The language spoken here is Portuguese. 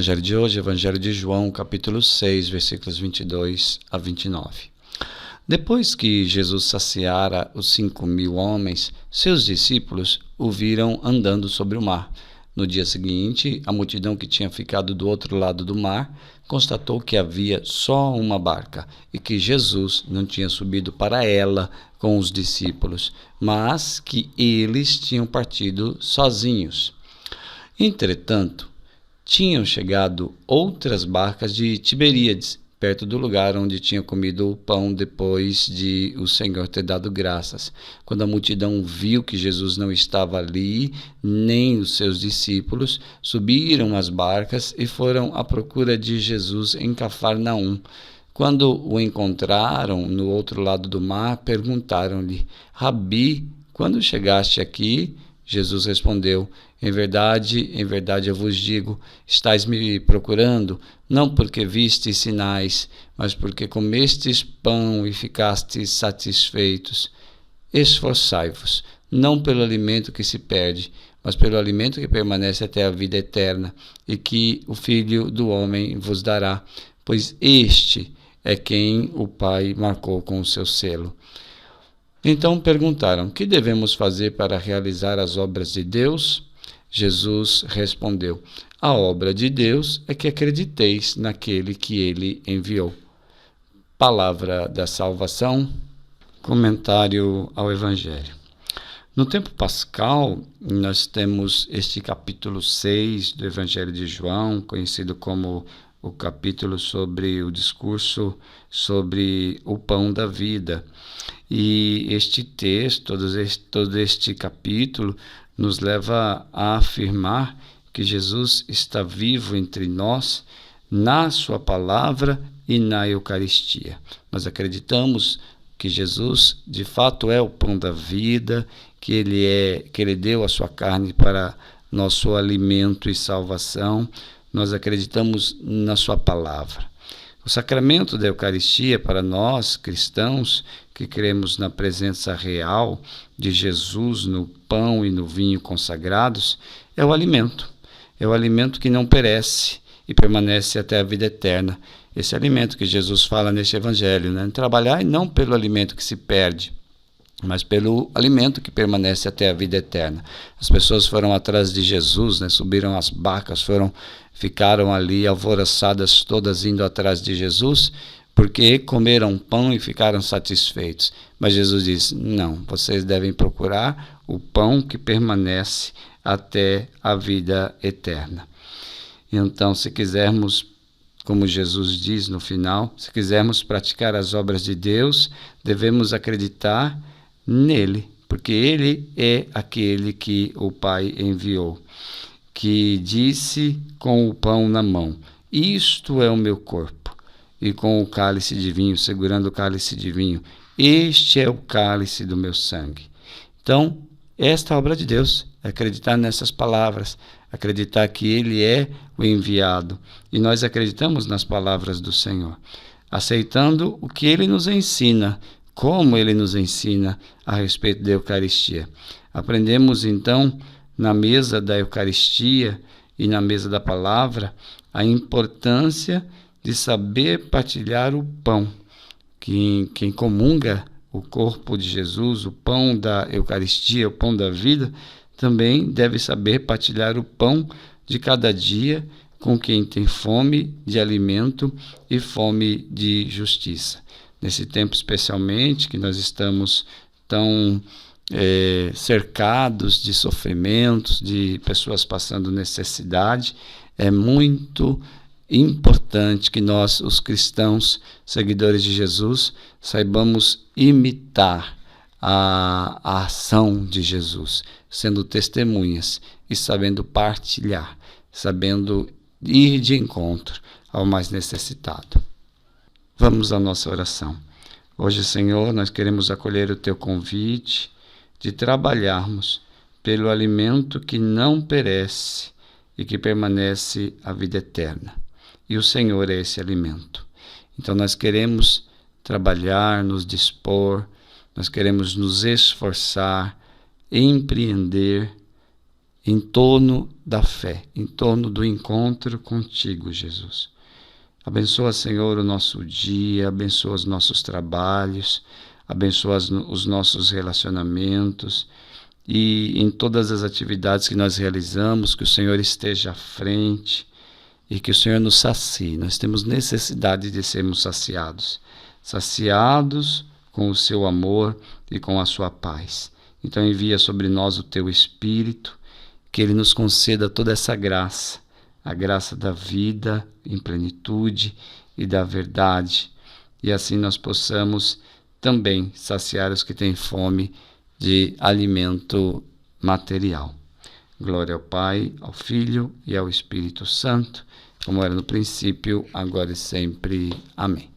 Evangelho de hoje, Evangelho de João, capítulo 6, versículos 22 a 29. Depois que Jesus saciara os 5.000 homens, seus discípulos o viram andando sobre o mar. No dia seguinte, a multidão que tinha ficado do outro lado do mar constatou que havia só uma barca e que Jesus não tinha subido para ela com os discípulos, mas que eles tinham partido sozinhos. Entretanto, tinham chegado outras barcas de Tiberíades, perto do lugar onde tinha comido o pão depois de o Senhor ter dado graças. Quando a multidão viu que Jesus não estava ali, nem os seus discípulos, subiram as barcas e foram à procura de Jesus em Cafarnaum. Quando o encontraram no outro lado do mar, perguntaram-lhe: Rabi, quando chegaste aqui? Jesus respondeu: em verdade eu vos digo, estáis me procurando, não porque vistes sinais, mas porque comestes pão e ficastes satisfeitos. Esforçai-vos, não pelo alimento que se perde, mas pelo alimento que permanece até a vida eterna, e que o Filho do Homem vos dará, pois este é quem o Pai marcou com o seu selo. Então perguntaram: que devemos fazer para realizar as obras de Deus? Jesus respondeu: a obra de Deus é que acrediteis naquele que ele enviou. Palavra da salvação. Comentário ao Evangelho. No tempo pascal, nós temos este capítulo 6 do Evangelho de João, conhecido como o capítulo sobre o discurso sobre o pão da vida. E este texto, todo este capítulo, nos leva a afirmar que Jesus está vivo entre nós na sua palavra e na Eucaristia. Nós acreditamos que Jesus, de fato, é o pão da vida, que ele deu a sua carne para nosso alimento e salvação. Nós acreditamos na sua palavra. O sacramento da Eucaristia, para nós cristãos que cremos na presença real de Jesus no pão e no vinho consagrados, é o alimento. É o alimento que não perece e permanece até a vida eterna. Esse alimento que Jesus fala neste Evangelho, né? Trabalhar não pelo alimento que se perde, mas pelo alimento que permanece até a vida eterna. As pessoas foram atrás de Jesus, né? Subiram as barcas, ficaram ali alvoroçadas, todas indo atrás de Jesus, porque comeram pão e ficaram satisfeitos. Mas Jesus diz: não, vocês devem procurar o pão que permanece até a vida eterna. Então, se quisermos, como Jesus diz no final, se quisermos praticar as obras de Deus, devemos acreditar nele, porque ele é aquele que o Pai enviou, que disse com o pão na mão: isto é o meu corpo, e com o cálice de vinho, segurando o cálice de vinho: este é o cálice do meu sangue. Então, esta é a obra de Deus, é acreditar nessas palavras, acreditar que ele é o enviado, e nós acreditamos nas palavras do Senhor, aceitando o que ele nos ensina, como ele nos ensina a respeito da Eucaristia. Aprendemos então na mesa da Eucaristia e na mesa da palavra a importância de saber partilhar o pão. Quem comunga o corpo de Jesus, o pão da Eucaristia, o pão da vida, também deve saber partilhar o pão de cada dia com quem tem fome de alimento e fome de justiça. Nesse tempo especialmente, que nós estamos tão cercados de sofrimentos, de pessoas passando necessidade, é muito importante que nós, os cristãos, seguidores de Jesus, saibamos imitar a ação de Jesus, sendo testemunhas e sabendo partilhar, sabendo ir de encontro ao mais necessitado. Vamos à nossa oração. Hoje, Senhor, nós queremos acolher o Teu convite de trabalharmos pelo alimento que não perece e que permanece a vida eterna. E o Senhor é esse alimento. Então nós queremos trabalhar, nos dispor, nós queremos nos esforçar, empreender em torno da fé, em torno do encontro contigo, Jesus. Abençoa, Senhor, o nosso dia, abençoa os nossos trabalhos, abençoa os nossos relacionamentos e em todas as atividades que nós realizamos, que o Senhor esteja à frente e que o Senhor nos sacie. Nós temos necessidade de sermos saciados com o seu amor e com a sua paz. Então envia sobre nós o teu Espírito, que ele nos conceda toda essa graça, a graça da vida em plenitude e da verdade, e assim nós possamos também saciar os que têm fome de alimento material. Glória ao Pai, ao Filho e ao Espírito Santo, como era no princípio, agora e sempre. Amém.